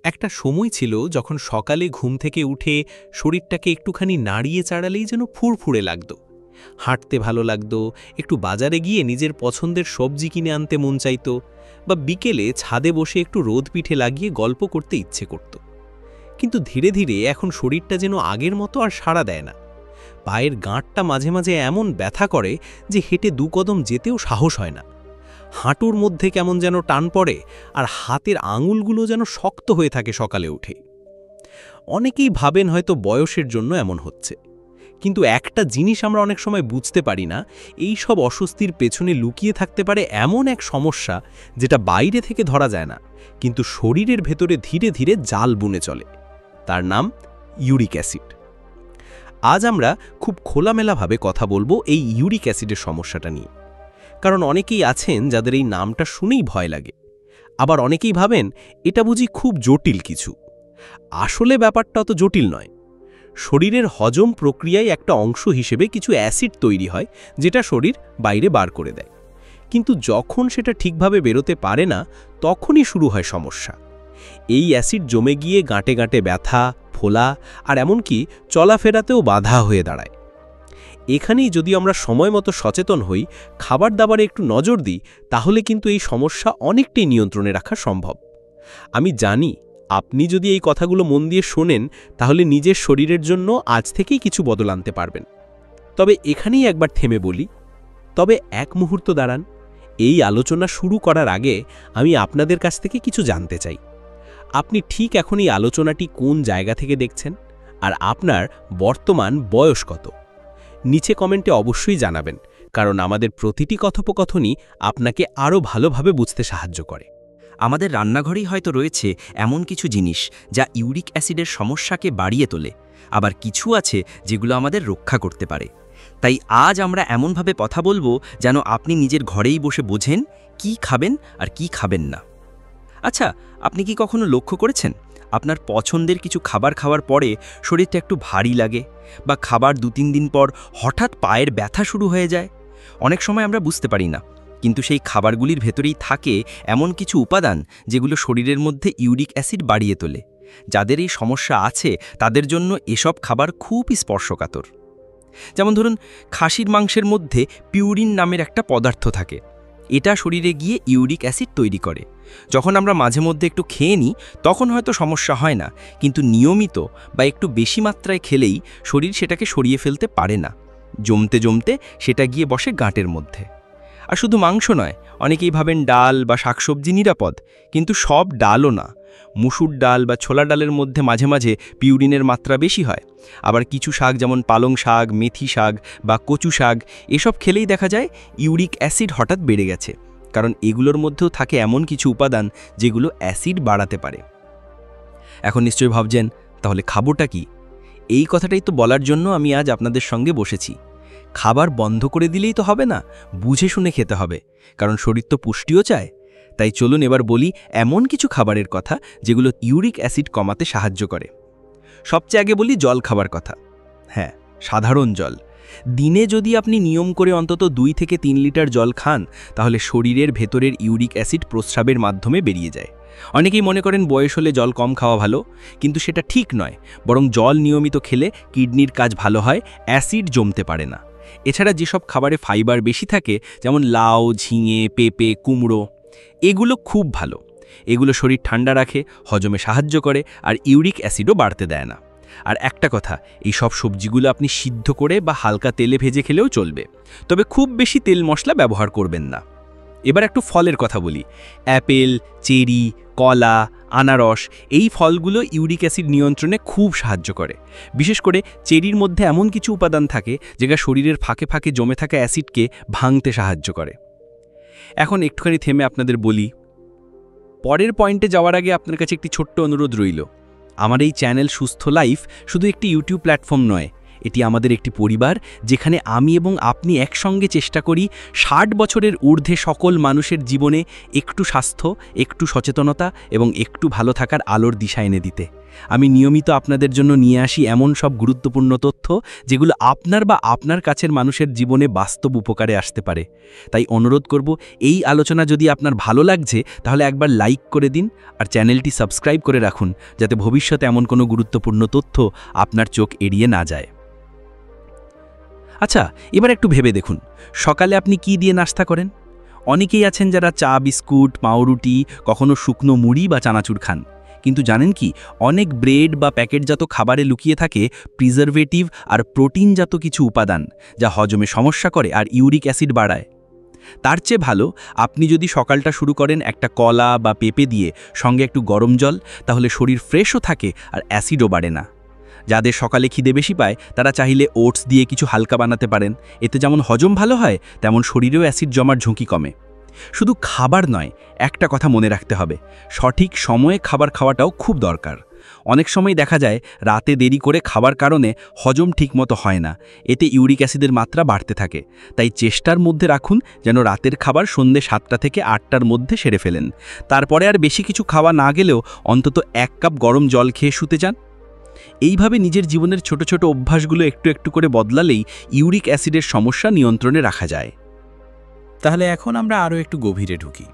একটা সময় ছিল যখন সকালে ঘুম থেকে উঠে শরীরটাকে একটুখানি নাড়িয়ে চাড়ালেই যেন ফুরফুরে লাগতো। হাঁটতে ভালো লাগতো, একটু বাজারে গিয়ে নিজের পছন্দের সবজি কিনে আনতে মন চাইতো, বা বিকেলে ছাদে বসে একটু রোদ পিঠে লাগিয়ে গল্প করতে ইচ্ছে করত। কিন্তু ধীরে ধীরে এখন শরীরটা যেন আগের মতো আর সাড়া দেয় না। পায়ের গাঁটটা মাঝে মাঝে এমন ব্যথা করে যে হেঁটে 2 কদম যেতেও সাহস হয় না। হাঁটুর মধ্যে কেমন যেন টান পড়ে, আর হাতের আঙুলগুলো যেন শক্ত হয়ে থাকে সকালে উঠে। অনেকেই ভাবেন হয়তো বয়সের জন্য এমন হচ্ছে, কিন্তু একটা জিনিস আমরা অনেক সময় বুঝতে পারি না, এই সব অস্বস্তির পেছনে লুকিয়ে থাকতে পারে এমন এক সমস্যা যেটা বাইরে থেকে ধরা যায় না, কিন্তু শরীরের ভেতরে ধীরে ধীরে জাল বুনে চলে। তার নাম ইউরিক অ্যাসিড। আজ আমরা খুব খোলামেলাভাবে কথা বলবো এই ইউরিক অ্যাসিডের সমস্যাটা নিয়ে। কারণ অনেকেই আছেন যাদের এই নামটা শুনেই ভয় লাগে, আবার অনেকেই ভাবেন এটা বুঝি খুব জটিল কিছু। আসলে ব্যাপারটা অত জটিল নয়। শরীরের হজম প্রক্রিয়ায় একটা অংশ হিসেবে কিছু অ্যাসিড তৈরি হয়, যেটা শরীর বাইরে বার করে দেয়। কিন্তু যখন সেটা ঠিকভাবে বেরোতে পারে না, তখনই শুরু হয় সমস্যা। এই অ্যাসিড জমে গিয়ে গাঁটে গাঁটে ব্যথা, ফোলা আর এমনকি চলাফেরাতেও বাধা হয়ে দাঁড়ায়। এখানেই যদি আমরা সময় মতো সচেতন হই, খাবার দাবারে একটু নজর দিই, তাহলে কিন্তু এই সমস্যা অনেকটাই নিয়ন্ত্রণে রাখা সম্ভব। আমি জানি আপনি যদি এই কথাগুলো মন দিয়ে শোনেন, তাহলে নিজের শরীরের জন্য আজ থেকেই কিছু বদল আনতে পারবেন। তবে এখানেই একবার থেমে বলি, তবে এক মুহূর্ত দাঁড়ান। এই আলোচনা শুরু করার আগে আমি আপনাদের কাছ থেকে কিছু জানতে চাই। আপনি ঠিক এখন এই আলোচনাটি কোন জায়গা থেকে দেখছেন, আর আপনার বর্তমান বয়স কত? নিচে কমেন্টে অবশ্যই জানাবেন, কারণ আমাদের প্রতিটি কথোপকথনই আপনাকে আরও ভালোভাবে বুঝতে সাহায্য করে। আমাদের রান্নাঘরেই হয়তো রয়েছে এমন কিছু জিনিস যা ইউরিক অ্যাসিডের সমস্যাকে বাড়িয়ে তোলে, আবার কিছু আছে যেগুলো আমাদের রক্ষা করতে পারে। তাই আজ আমরা এমনভাবে কথা বলবো যেন আপনি নিজের ঘরেই বসে বোঝেন কি খাবেন আর কি খাবেন না। আচ্ছা, আপনি কি কখনো লক্ষ্য করেছেন আপনার পছন্দের কিছু খাবার খাওয়ার পরে শরীরটা একটু ভারী লাগে, বা খাবার 2-3 দিন পর হঠাৎ পায়ের ব্যথা শুরু হয়ে যায়? অনেক সময় আমরা বুঝতে পারি না, কিন্তু সেই খাবারগুলির ভেতরেই থাকে এমন কিছু উপাদান যেগুলো শরীরের মধ্যে ইউরিক অ্যাসিড বাড়িয়ে তোলে। যাদের এই সমস্যা আছে তাদের জন্য এসব খাবার খুবই স্পর্শকাতর। যেমন ধরুন, খাসির মাংসের মধ্যে পিউরিন নামের একটা পদার্থ থাকে। এটা শরীরে গিয়ে ইউরিক অ্যাসিড তৈরি করে। যখন আমরা মাঝে মধ্যে একটু খেয়ে নিই, তখন হয়তো সমস্যা হয় না, কিন্তু নিয়মিত বা একটু বেশি মাত্রায় খেলেই শরীর সেটাকে সরিয়ে ফেলতে পারে না। জমতে জমতে সেটা গিয়ে বসে গাঁটের মধ্যে। আর শুধু মাংস নয়, অনেকেই ভাবেন ডাল বা শাকসবজি নিরাপদ, কিন্তু সব ডালও না। মুসুর ডাল বা ছোলা ডালের মধ্যে মাঝে মাঝে পিউরিনের মাত্রা বেশি হয়। আবার কিছু শাক যেমন পালং শাক, মেথি শাক বা কচু শাক, এসব খেলেই দেখা যায় ইউরিক অ্যাসিড হঠাৎ বেড়ে গেছে, কারণ এগুলোর মধ্যেও থাকে এমন কিছু উপাদান যেগুলো অ্যাসিড বাড়াতে পারে। এখন নিশ্চয়ই ভাবছেন, তাহলে খাবোটা কি? এই কথাটাই তো বলার জন্য আমি আজ আপনাদের সঙ্গে বসেছি। খাবার বন্ধ করে দিলেই তো হবে না, বুঝে শুনে খেতে হবে, কারণ শরীর তো পুষ্টিও চায়। তাই চলুন এবার বলি এমন কিছু খাবারের কথা যেগুলো ইউরিক অ্যাসিড কমাতে সাহায্য করে। সবচেয়ে আগে বলি জল খাবার কথা। হ্যাঁ, সাধারণ জল। দিনে যদি আপনি নিয়ম করে অন্তত 2 থেকে 3 লিটার জল খান, তাহলে শরীরের ভেতরের ইউরিক অ্যাসিড প্রস্রাবের মাধ্যমে বেরিয়ে যায়। অনেকেই মনে করেন বয়স হলে জল কম খাওয়া ভালো, কিন্তু সেটা ঠিক নয়। বরং জল নিয়মিত খেলে কিডনির কাজ ভালো হয়, অ্যাসিড জমতে পারে না। এছাড়া যেসব খাবারে ফাইবার বেশি থাকে, যেমন লাউ, ঝিঙে, পেঁপে, কুমড়ো, এগুলো খুব ভালো। এগুলো শরীর ঠান্ডা রাখে, হজমে সাহায্য করে, আর ইউরিক অ্যাসিডও বাড়তে দেয় না। আর একটা কথা, এই সব সবজিগুলো আপনি সিদ্ধ করে বা হালকা তেলে ভেজে খেলেও চলবে, তবে খুব বেশি তেল মশলা ব্যবহার করবেন না। এবার একটু ফলের কথা বলি। অ্যাপেল, চেরি, কলা, আনারস, এই ফলগুলো ইউরিক অ্যাসিড নিয়ন্ত্রণে খুব সাহায্য করে। বিশেষ করে চেরির মধ্যে এমন কিছু উপাদান থাকে যেটা শরীরের ফাঁকে ফাঁকে জমে থাকা অ্যাসিডকে ভাঙতে সাহায্য করে। এখন একটুখানি থেমে আপনাদের বলি, পরের পয়েন্টে যাওয়ার আগে আপনার কাছে একটি ছোট্ট অনুরোধ রইল। আমার এই চ্যানেল সুস্থ লাইফ শুধু একটি ইউটিউব প্ল্যাটফর্ম নয়, এটি আমাদের একটি পরিবার, যেখানে আমি এবং আপনি একসঙ্গে চেষ্টা করি 60 বছরের ঊর্ধ্বে সকল মানুষের জীবনে একটু স্বাস্থ্য, একটু সচেতনতা এবং একটু ভালো থাকার আলোর দিশা এনে দিতে। আমি নিয়মিত আপনাদের জন্য নিয়ে আসি এমন সব গুরুত্বপূর্ণ তথ্য যেগুলো আপনার বা আপনার কাছের মানুষের জীবনে বাস্তব উপকারে আসতে পারে। তাই অনুরোধ করব, এই আলোচনা যদি আপনার ভালো লাগছে তাহলে একবার লাইক করে দিন আর চ্যানেলটি সাবস্ক্রাইব করে রাখুন, যাতে ভবিষ্যতে এমন কোনো গুরুত্বপূর্ণ তথ্য আপনার চোখ এড়িয়ে না যায়। আচ্ছা, এবার একটু ভেবে দেখুন, সকালে আপনি কি দিয়ে নাস্তা করেন? অনেকেই আছেন যারা চা, বিস্কুট, পাউরুটি, কখনো শুকনো মুড়ি বা চানাচুর খান। কিন্তু জানেন কি, অনেক ব্রেড বা প্যাকেটজাত খাবারে লুকিয়ে থাকে প্রিজারভেটিভ আর প্রোটিনজাত কিছু উপাদান, যা হজমে সমস্যা করে আর ইউরিক অ্যাসিড বাড়ায়। তার চেয়ে ভালো আপনি যদি সকালটা শুরু করেন একটা কলা বা পেঁপে দিয়ে, সঙ্গে একটু গরম জল, তাহলে শরীর ফ্রেশও থাকে আর অ্যাসিডও বাড়ে না। যাদের সকালে খিদে বেশি পায় তারা চাইলে ওটস দিয়ে কিছু হালকা বানাতে পারেন। এতে যেমন হজম ভালো হয়, তেমন শরীরেও অ্যাসিড জমার ঝুঁকি কমে। শুধু খাবার নয়, একটা কথা মনে রাখতে হবে, সঠিক সময়ে খাবার খাওয়াটাও খুব দরকার। অনেক সময় দেখা যায় রাতে দেরি করে খাবার কারণে হজম ঠিকমতো হয় না, এতে ইউরিক অ্যাসিডের মাত্রা বাড়তে থাকে। তাই চেষ্টার মধ্যে রাখুন যেন রাতের খাবার সন্ধ্যে 7টা থেকে 8টার মধ্যে সেরে ফেলেন। তারপরে আর বেশি কিছু খাওয়া না গেলেও অন্তত 1 কাপ গরম জল খেয়ে শুতে যান। এইভাবে নিজের জীবনের ছোট ছোট অভ্যাসগুলো একটু একটু করে বদলালেই ইউরিক অ্যাসিডের সমস্যা নিয়ন্ত্রণে রাখা যায়। তাহলে এখন আমরা আরও একটু গভীরে ঢুকি।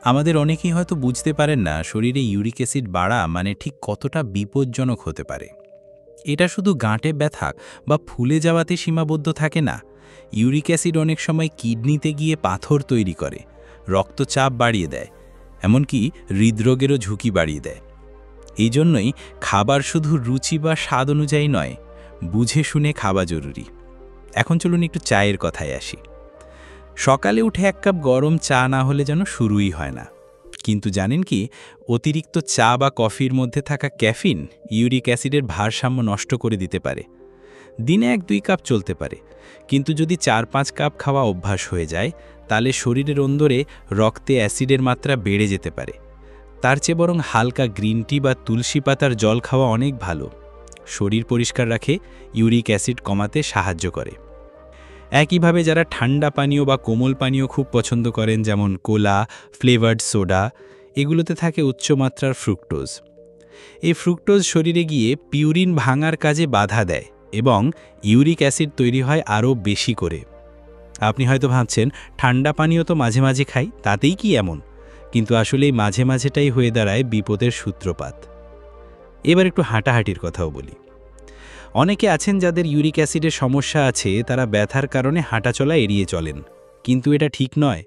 আমাদের অনেকেই হয়তো বুঝতে পারেন না শরীরে ইউরিক অ্যাসিড বাড়া মানে ঠিক কতটা বিপজ্জনক হতে পারে। এটা শুধু গাঁটে ব্যথা বা ফুলে যাওয়াতে সীমাবদ্ধ থাকে না। ইউরিক অ্যাসিড অনেক সময় কিডনিতে গিয়ে পাথর তৈরি করে, রক্তচাপ বাড়িয়ে দেয়, এমনকি হৃদরোগেরও ঝুঁকি বাড়িয়ে দেয়। এই জন্যই খাবার শুধু রুচি বা স্বাদ অনুযায়ী নয়, বুঝে শুনে খাওয়া জরুরি। এখন চলুন একটু চায়ের কথায় আসি। সকালে উঠে 1 কাপ গরম চা না হলে যেন শুরুই হয় না। কিন্তু জানেন কি, অতিরিক্ত চা বা কফির মধ্যে থাকা ক্যাফিন ইউরিক অ্যাসিডের ভারসাম্য নষ্ট করে দিতে পারে। দিনে 1-2 কাপ চলতে পারে, কিন্তু যদি 4-5 কাপ খাওয়া অভ্যাস হয়ে যায় তাহলে শরীরের অন্দরে রক্তে অ্যাসিডের মাত্রা বেড়ে যেতে পারে। তার চেয়ে বরং হালকা গ্রিন টি বা তুলসী পাতার জল খাওয়া অনেক ভালো। শরীর পরিষ্কার রাখে, ইউরিক অ্যাসিড কমাতে সাহায্য করে। একইভাবে যারা ঠান্ডা পানীয় বা কোমল পানীয় খুব পছন্দ করেন, যেমন কোলা, ফ্লেভার্ড সোডা, এগুলোতে থাকে উচ্চমাত্রার ফ্রুক্টোজ। এই ফ্রুক্টোজ শরীরে গিয়ে পিউরিন ভাঙার কাজে বাধা দেয় এবং ইউরিক অ্যাসিড তৈরি হয় আরও বেশি করে। আপনি হয়তো ভাবছেন ঠান্ডা পানীয় তো মাঝে মাঝে খাই, তাতেই কি এমন? কিন্তু আসলে এই মাঝে মাঝেটাই হয়ে দাঁড়ায় বিপদের সূত্রপাত। এবার একটু হাঁটাহাঁটির কথাও বলি। অনেকে আছেন যাদের ইউরিক অ্যাসিডের সমস্যা আছে, তারা ব্যথার কারণে হাঁটাচলা এড়িয়ে চলেন, কিন্তু এটা ঠিক নয়।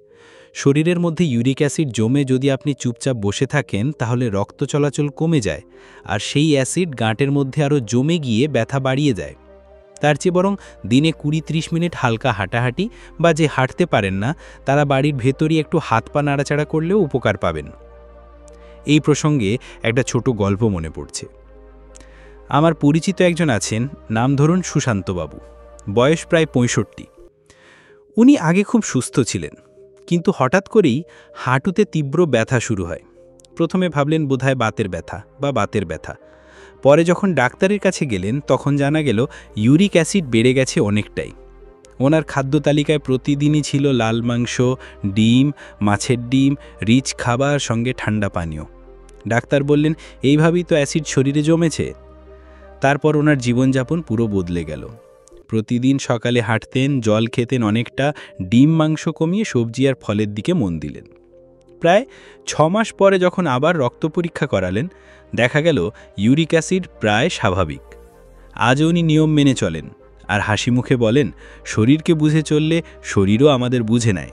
শরীরের মধ্যে ইউরিক অ্যাসিড জমে যদি আপনি চুপচাপ বসে থাকেন তাহলে রক্ত চলাচল কমে যায়, আর সেই অ্যাসিড গাঁটের মধ্যে আরও জমে গিয়ে ব্যথা বাড়িয়ে যায়। তার চেয়ে বরং দিনে 20-30 মিনিট হালকা হাঁটাহাঁটি, বা যে হাঁটতে পারেন না তারা বাড়ির ভেতরই একটু হাত পা নাড়াচাড়া করলেও উপকার পাবেন। এই প্রসঙ্গে একটা ছোট গল্প মনে পড়ছে। আমার পরিচিত একজন আছেন, নাম ধরুন সুশান্তবাবু, বয়স প্রায় 65। উনি আগে খুব সুস্থ ছিলেন, কিন্তু হঠাৎ করেই হাঁটুতে তীব্র ব্যথা শুরু হয়। প্রথমে ভাবলেন বোধহয় বাতের ব্যথা। পরে যখন ডাক্তারের কাছে গেলেন তখন জানা গেল ইউরিক অ্যাসিড বেড়ে গেছে অনেকটাই। ওনার খাদ্য তালিকায় প্রতিদিনই ছিল লাল মাংস, ডিম, মাছের ডিম, রিচ খাবার, সঙ্গে ঠান্ডা পানীয়। ডাক্তার বললেন এইভাবেই তো অ্যাসিড শরীরে জমেছে। তারপর ওনার জীবনযাপন পুরো বদলে গেল। প্রতিদিন সকালে হাঁটতেন, জল খেতেন অনেকটা, ডিম মাংস কমিয়ে সবজি আর ফলের দিকে মন দিলেন। প্রায় 6 মাস পরে যখন আবার রক্ত পরীক্ষা করালেন, দেখা গেল ইউরিক অ্যাসিড প্রায় স্বাভাবিক। আজও উনি নিয়ম মেনে চলেন আর হাসি মুখে বলেন, শরীরকে বুঝে চললে শরীরও আমাদের বুঝে নেয়।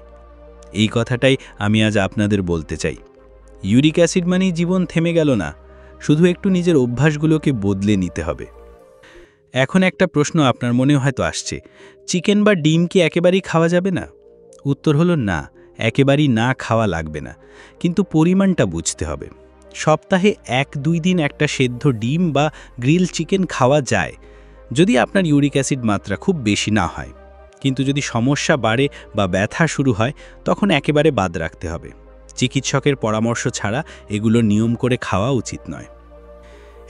এই কথাটাই আমি আজ আপনাদের বলতে চাই। ইউরিক অ্যাসিড মানেই জীবন থেমে গেল না, শুধু একটু নিজের অভ্যাসগুলোকে বদলে নিতে হবে। এখন একটা প্রশ্ন আপনার মনে হয়তো আসছে, চিকেন বা ডিম কি একেবারেই খাওয়া যাবে না? উত্তর হলো না, একেবারেই না খাওয়া লাগবে না, কিন্তু পরিমাণটা বুঝতে হবে। সপ্তাহে 1-2 দিন একটা সেদ্ধ ডিম বা গ্রিল চিকেন খাওয়া যায়, যদি আপনার ইউরিক অ্যাসিড মাত্রা খুব বেশি না হয়। কিন্তু যদি সমস্যা বাড়ে বা ব্যথা শুরু হয় তখন একেবারে বাদ রাখতে হবে। চিকিৎসকের পরামর্শ ছাড়া এগুলো নিয়ম করে খাওয়া উচিত নয়।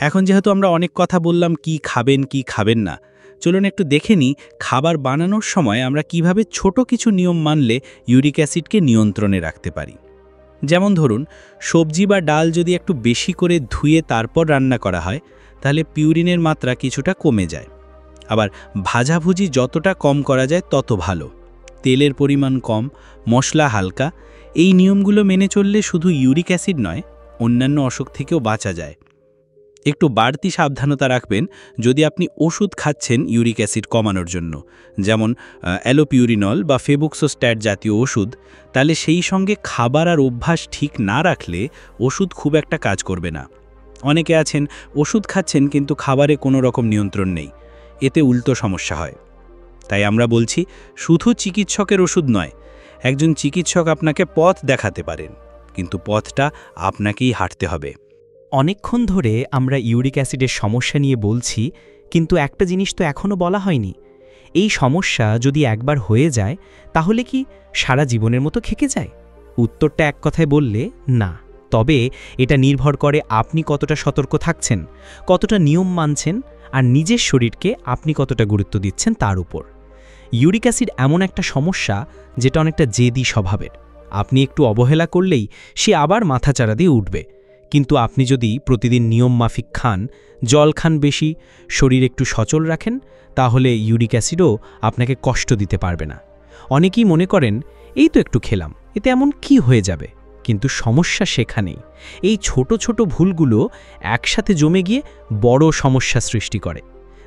এখন যেহেতু আমরা অনেক কথা বললাম কি খাবেন কি খাবেন না, চলুন একটু দেখে নিই খাবার বানানোর সময় আমরা কিভাবে ছোট কিছু নিয়ম মানলে ইউরিক অ্যাসিডকে নিয়ন্ত্রণে রাখতে পারি। যেমন ধরুন, সবজি বা ডাল যদি একটু বেশি করে ধুয়ে তারপর রান্না করা হয় তাহলে পিউরিনের মাত্রা কিছুটা কমে যায়। আবার ভাজাভুজি যতটা কম করা যায় তত ভালো। তেলের পরিমাণ কম, মশলা হালকা, এই নিয়মগুলো মেনে চললে শুধু ইউরিক অ্যাসিড নয়, অন্যান্য অসুখ থেকেও বাঁচা যায়। একটু বাড়তি সাবধানতা রাখবেন যদি আপনি ওষুধ খাচ্ছেন ইউরিক অ্যাসিড কমানোর জন্য, যেমন অ্যালোপিউরিনল বা ফেবুক্সোস্ট্যাট জাতীয় ওষুধ, তাহলে সেই সঙ্গে খাবার আর অভ্যাস ঠিক না রাখলে ওষুধ খুব একটা কাজ করবে না। অনেকে আছেন ওষুধ খাচ্ছেন কিন্তু খাবারে কোনো রকম নিয়ন্ত্রণ নেই, এতে উল্টো সমস্যা হয়। তাই আমরা বলছি, শুধু চিকিৎসকের ওষুধ নয়, একজন চিকিৎসক আপনাকে পথ দেখাতে পারেন, কিন্তু পথটা আপনাকেই হাঁটতে হবে। অনেকক্ষণ ধরে আমরা ইউরিক অ্যাসিডের সমস্যা নিয়ে বলছি, কিন্তু একটা জিনিস তো এখনও বলা হয়নি। এই সমস্যা যদি একবার হয়ে যায় তাহলে কি সারা জীবনের মতো খেকে যায়? উত্তরটা এক কথায় বললে না। তবে এটা নির্ভর করে আপনি কতটা সতর্ক থাকছেন, কতটা নিয়ম মানছেন, আর নিজের শরীরকে আপনি কতটা গুরুত্ব দিচ্ছেন তার উপর। ইউরিক অ্যাসিড এমন একটা সমস্যা যেটা অনেকটা জেদি স্বভাবের। আপনি একটু অবহেলা করলেই সে আবার মাথাচাড়া দিয়ে উঠবে। কিন্তু আপনি যদি প্রতিদিন নিয়ম মাফিক খান, জল খান বেশি, শরীর একটু সচল রাখেন, তাহলে ইউরিক অ্যাসিডও আপনাকে কষ্ট দিতে পারবে না। অনেকেই মনে করেন এই তো একটু খেলাম, এতে এমন কি হয়ে যাবে, কিন্তু সমস্যা সেখানেই। এই ছোট ছোট ভুলগুলো একসাথে জমে গিয়ে বড় সমস্যা সৃষ্টি করে।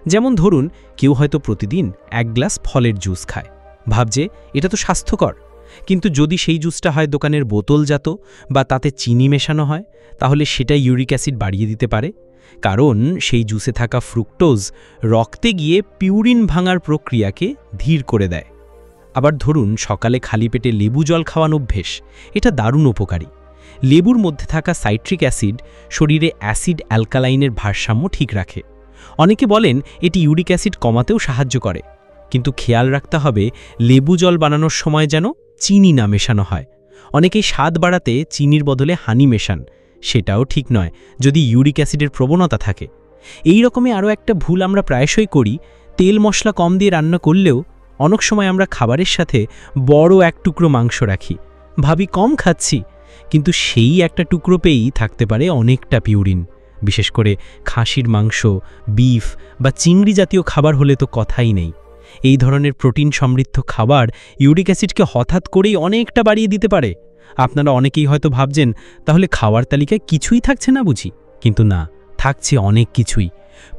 যেমন ধরুন, কেউ হয়তো প্রতিদিন 1 গ্লাস ফলের জুস খায়, ভাবছে এটা তো স্বাস্থ্যকর, কিন্তু যদি সেই জুসটা হয় দোকানের বোতলজাত বা তাতে চিনি মেশানো হয়, তাহলে সেটা ইউরিক অ্যাসিড বাড়িয়ে দিতে পারে। কারণ সেই জুসে থাকা ফ্রুক্টোজ রক্তে গিয়ে পিউরিন ভাঙার প্রক্রিয়াকে ধীর করে দেয়। আবার ধরুন, সকালে খালি পেটে লেবু জল খাওয়ানো অভ্যেস, এটা দারুণ উপকারী। লেবুর মধ্যে থাকা সাইট্রিক অ্যাসিড শরীরে অ্যাসিড অ্যালকালাইনের ভারসাম্য ঠিক রাখে। অনেকে বলেন এটি ইউরিক অ্যাসিড কমাতেও সাহায্য করে, কিন্তু খেয়াল রাখতে হবে লেবু জল বানানোর সময় যেন চিনি না মেশানো হয়। অনেকেই স্বাদ বাড়াতে চিনির বদলে হানি মেশান, সেটাও ঠিক নয় যদি ইউরিক অ্যাসিডের প্রবণতা থাকে। এই রকমই আরও একটা ভুল আমরা প্রায়শই করি, তেল মশলা কম দিয়ে রান্না করলেও অনেক সময় আমরা খাবারের সাথে বড় এক টুকরো মাংস রাখি, ভাবি কম খাচ্ছি, কিন্তু সেই একটা টুকরো পেয়েই থাকতে পারে অনেকটা পিউরিন। বিশেষ করে খাসির মাংস, বিফ বা চিংড়ি জাতীয় খাবার হলে তো কথাই নেই। এই ধরনের প্রোটিন সমৃদ্ধ খাবার ইউরিক অ্যাসিডকে হঠাৎ করেই অনেকটা বাড়িয়ে দিতে পারে। আপনারা অনেকেই হয়তো ভাবছেন তাহলে খাওয়ার তালিকায় কিছুই থাকছে না বুঝি, কিন্তু না, থাকছে অনেক কিছুই।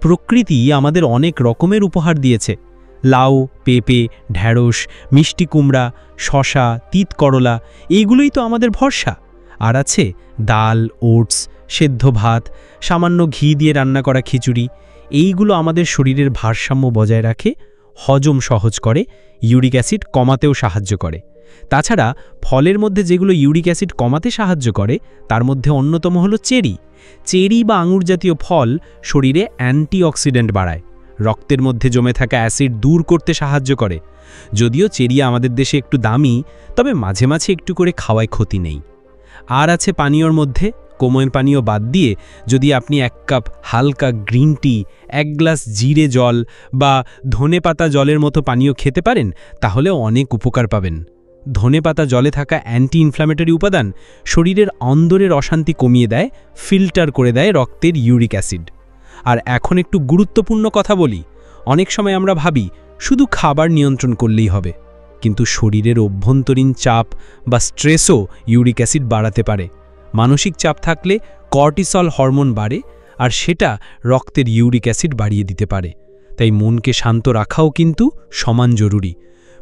প্রকৃতি আমাদের অনেক রকমের উপহার দিয়েছে। লাউ, পেঁপে, ঢ্যাঁড়স, মিষ্টি কুমড়া, শশা, তিত করলা, এইগুলোই তো আমাদের ভরসা। আর আছে ডাল, ওটস, সেদ্ধ ভাত, সামান্য ঘি দিয়ে রান্না করা খিচুড়ি। এইগুলো আমাদের শরীরের ভারসাম্য বজায় রাখে, হজম সহজ করে, ইউরিক অ্যাসিড কমাতেও সাহায্য করে। তাছাড়া ফলের মধ্যে যেগুলো ইউরিক অ্যাসিড কমাতে সাহায্য করে তার মধ্যে অন্যতম হলো চেরি। চেরি বা আঙুর জাতীয় ফল শরীরে অ্যান্টিঅক্সিডেন্ট বাড়ায়, রক্তের মধ্যে জমে থাকা অ্যাসিড দূর করতে সাহায্য করে। যদিও চেরি আমাদের দেশে একটু দামি, তবে মাঝে মাঝে একটু করে খাওয়ায় ক্ষতি নেই। আর আছে পানীয়র মধ্যে, কোমল পানীয় বাদ দিয়ে যদি আপনি 1 কাপ হালকা গ্রিন টি, 1 গ্লাস জিরে জল বা ধনেপাতা জলের মতো পানীয় খেতে পারেন, তাহলেও অনেক উপকার পাবেন। ধনেপাতা জলে থাকা অ্যান্টি ইনফ্ল্যামেটরি উপাদান শরীরের অন্দরের অশান্তি কমিয়ে দেয়, ফিল্টার করে দেয় রক্তের ইউরিক অ্যাসিড। আর এখন একটু গুরুত্বপূর্ণ কথা বলি, অনেক সময় আমরা ভাবি শুধু খাবার নিয়ন্ত্রণ করলেই হবে, কিন্তু শরীরের অভ্যন্তরীণ চাপ বা স্ট্রেসও ইউরিক অ্যাসিড বাড়াতে পারে। মানসিক চাপ থাকলে কর্টিসল হরমোন বাড়ে, আর সেটা রক্তের ইউরিক অ্যাসিড বাড়িয়ে দিতে পারে। তাই মনকে শান্ত রাখাও কিন্তু সমান জরুরি।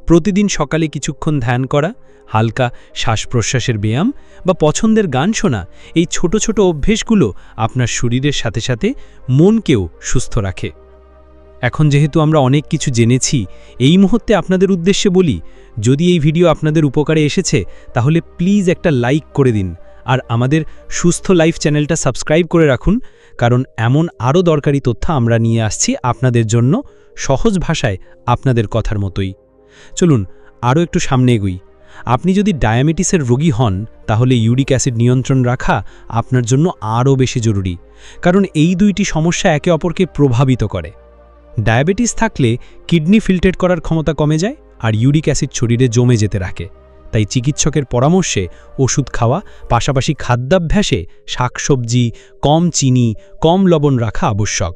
প্রতিদিন সকালে কিছুক্ষণ ধ্যান করা, হালকা শ্বাস প্রশ্বাসের ব্যায়াম বা পছন্দের গান শোনা, এই ছোট ছোট অভ্যেসগুলো আপনার শরীরের সাথে সাথে মনকেও সুস্থ রাখে। এখন যেহেতু আমরা অনেক কিছু জেনেছি, এই মুহূর্তে আপনাদের উদ্দেশ্যে বলি, যদি এই ভিডিও আপনাদের উপকারে এসেছে তাহলে প্লিজ একটা লাইক করে দিন, আর আমাদের সুস্থ লাইফ চ্যানেলটা সাবস্ক্রাইব করে রাখুন, কারণ এমন আরও দরকারি তথ্য আমরা নিয়ে আসছি আপনাদের জন্য, সহজ ভাষায় আপনাদের কথার মতোই। চলুন আরও একটু সামনে এগুই। আপনি যদি ডায়াবেটিসের রোগী হন তাহলে ইউরিক অ্যাসিড নিয়ন্ত্রণ রাখা আপনার জন্য আরও বেশি জরুরি, কারণ এই দুইটি সমস্যা একে অপরকে প্রভাবিত করে। ডায়াবেটিস থাকলে কিডনি ফিল্টার করার ক্ষমতা কমে যায় আর ইউরিক অ্যাসিড শরীরে জমে যেতে রাখে। তাই চিকিৎসকের পরামর্শে ওষুধ খাওয়া, পাশাপাশি খাদ্যাভ্যাসে শাকসবজি, কম চিনি, কম লবণ রাখা আবশ্যক।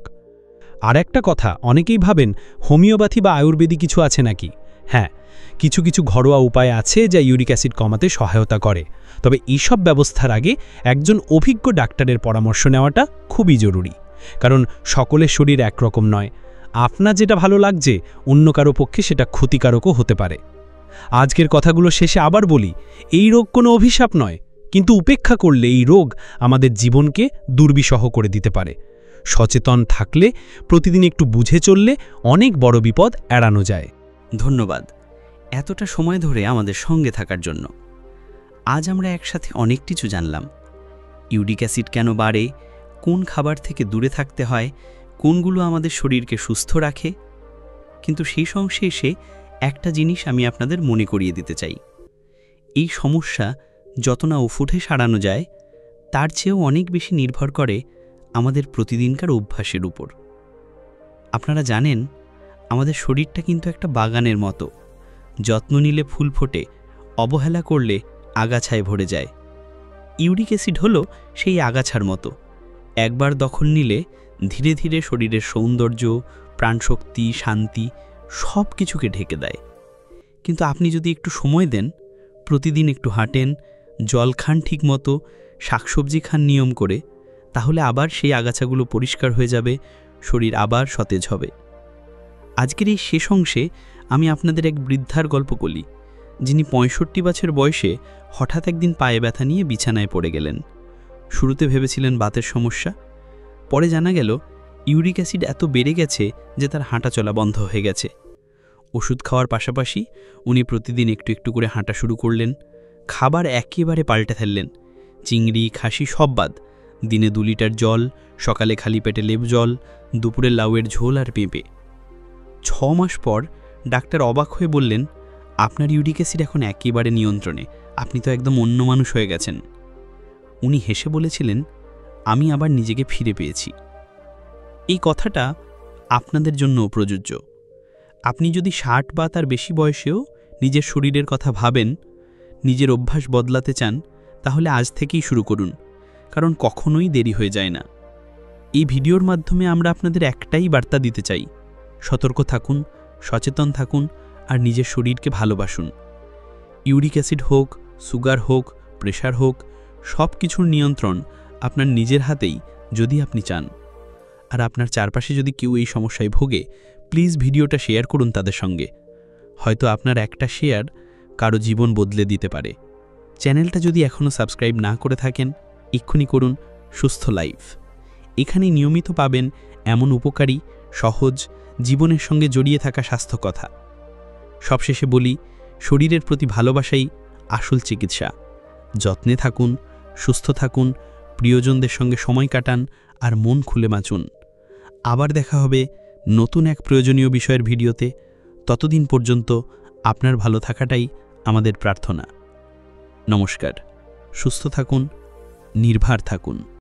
আর একটা কথা, অনেকেই ভাবেন হোমিওপ্যাথি বা আয়ুর্বেদিক কিছু আছে নাকি। হ্যাঁ, কিছু কিছু ঘরোয়া উপায় আছে যা ইউরিক অ্যাসিড কমাতে সহায়তা করে। তবে এইসব ব্যবস্থার আগে একজন অভিজ্ঞ ডাক্তারের পরামর্শ নেওয়াটা খুবই জরুরি, কারণ সকলের শরীর একরকম নয়। আপনার যেটা ভালো লাগছে অন্য কারো পক্ষে সেটা ক্ষতিকারকও হতে পারে। আজকের কথাগুলো শেষে আবার বলি, এই রোগ কোনো অভিশাপ নয়, কিন্তু উপেক্ষা করলে এই রোগ আমাদের জীবনকে দুর্বিষহ করে দিতে পারে। সচেতন থাকলে, প্রতিদিন একটু বুঝে চললে অনেক বড় বিপদ এড়ানো যায়। ধন্যবাদ এতটা সময় ধরে আমাদের সঙ্গে থাকার জন্য। আজ আমরা একসাথে অনেক কিছু জানলাম। ইউরিক অ্যাসিড কেন বাড়ে, কোন খাবার থেকে দূরে থাকতে হয়, কোনগুলো আমাদের শরীরকে সুস্থ রাখে। কিন্তু সেই সংশেষে একটা জিনিস আমি আপনাদের মনে করিয়ে দিতে চাই, এই সমস্যা যত না উফুঠে সারানো যায় তার চেয়েও অনেক বেশি নির্ভর করে আমাদের প্রতিদিনকার অভ্যাসের উপর। আপনারা জানেন, আমাদের শরীরটা কিন্তু একটা বাগানের মতো, যত্ন নিলে ফুল ফোটে, অবহেলা করলে আগাছায় ভরে যায়। ইউরিক অ্যাসিড হলো সেই আগাছার মতো, একবার দখল নিলে ধীরে ধীরে শরীরের সৌন্দর্য, প্রাণশক্তি, শান্তি সব কিছুকে ঢেকে দেয়। কিন্তু আপনি যদি একটু সময় দেন, প্রতিদিন একটু হাঁটেন, জল খান ঠিকমতো, শাকসবজি খান নিয়ম করে, তাহলে আবার সেই আগাছাগুলো পরিষ্কার হয়ে যাবে, শরীর আবার সতেজ হবে। আজকের এই শেষ অংশে আমি আপনাদের এক বৃদ্ধার গল্প বলি, যিনি 65 বছর বয়সে হঠাৎ একদিন পায়ে ব্যথা নিয়ে বিছানায় পড়ে গেলেন। শুরুতে ভেবেছিলেন বাতের সমস্যা, পরে জানা গেল ইউরিক অ্যাসিড এত বেড়ে গেছে যে তার হাঁটা চলা বন্ধ হয়ে গেছে। ওষুধ খাওয়ার পাশাপাশি উনি প্রতিদিন একটু একটু করে হাঁটা শুরু করলেন। খাবার একেবারে পাল্টে ফেললেন, চিংড়ি, খাসি সব বাদ। দিনে 2 লিটার জল, সকালে খালি পেটে লেবু জল, দুপুরে লাউয়ের ঝোল আর পেঁপে। 6 মাস পর ডাক্তার অবাক হয়ে বললেন, আপনার ইউরিক অ্যাসিড এখন একেবারে নিয়ন্ত্রণে, আপনি তো একদম অন্য মানুষ হয়ে গেছেন। উনি হেসে বলেছিলেন, আমি আবার নিজেকে ফিরে পেয়েছি। এই কথাটা আপনাদের জন্যও প্রযোজ্য। আপনি যদি 60 বা তার বেশি বয়সেও নিজের শরীরের কথা ভাবেন, নিজের অভ্যাস বদলাতে চান, তাহলে আজ থেকেই শুরু করুন, কারণ কখনোই দেরি হয়ে যায় না। এই ভিডিওর মাধ্যমে আমরা আপনাদের একটাই বার্তা দিতে চাই, সতর্ক থাকুন, সচেতন থাকুন আর নিজের শরীরকে ভালোবাসুন। ইউরিক অ্যাসিড হোক, সুগার হোক, প্রেশার হোক, সব কিছুর নিয়ন্ত্রণ আপনার নিজের হাতেই, যদি আপনি চান। আর আপনার চারপাশে যদি কেউ এই সমস্যায় ভোগে, প্লিজ ভিডিওটা শেয়ার করুন তাদের সঙ্গে। হয়তো আপনার একটা শেয়ার কারো জীবন বদলে দিতে পারে। চ্যানেলটা যদি এখনও সাবস্ক্রাইব না করে থাকেন, এক্ষুনি করুন। সুস্থ লাইফ এখানে নিয়মিত পাবেন এমন উপকারী, সহজ, জীবনের সঙ্গে জড়িয়ে থাকা স্বাস্থ্য কথা। সবশেষে বলি, শরীরের প্রতি ভালোবাসাই আসল চিকিৎসা। যত্নে থাকুন, সুস্থ থাকুন, প্রিয়জনদের সঙ্গে সময় কাটান আর মন খুলে বাঁচুন। আবার দেখা হবে নতুন এক প্রয়োজনীয় বিষয়ের ভিডিওতে। ততদিন পর্যন্ত আপনার ভালো থাকাটাই আমাদের প্রার্থনা। নমস্কার, সুস্থ থাকুন, নির্ভর থাকুন।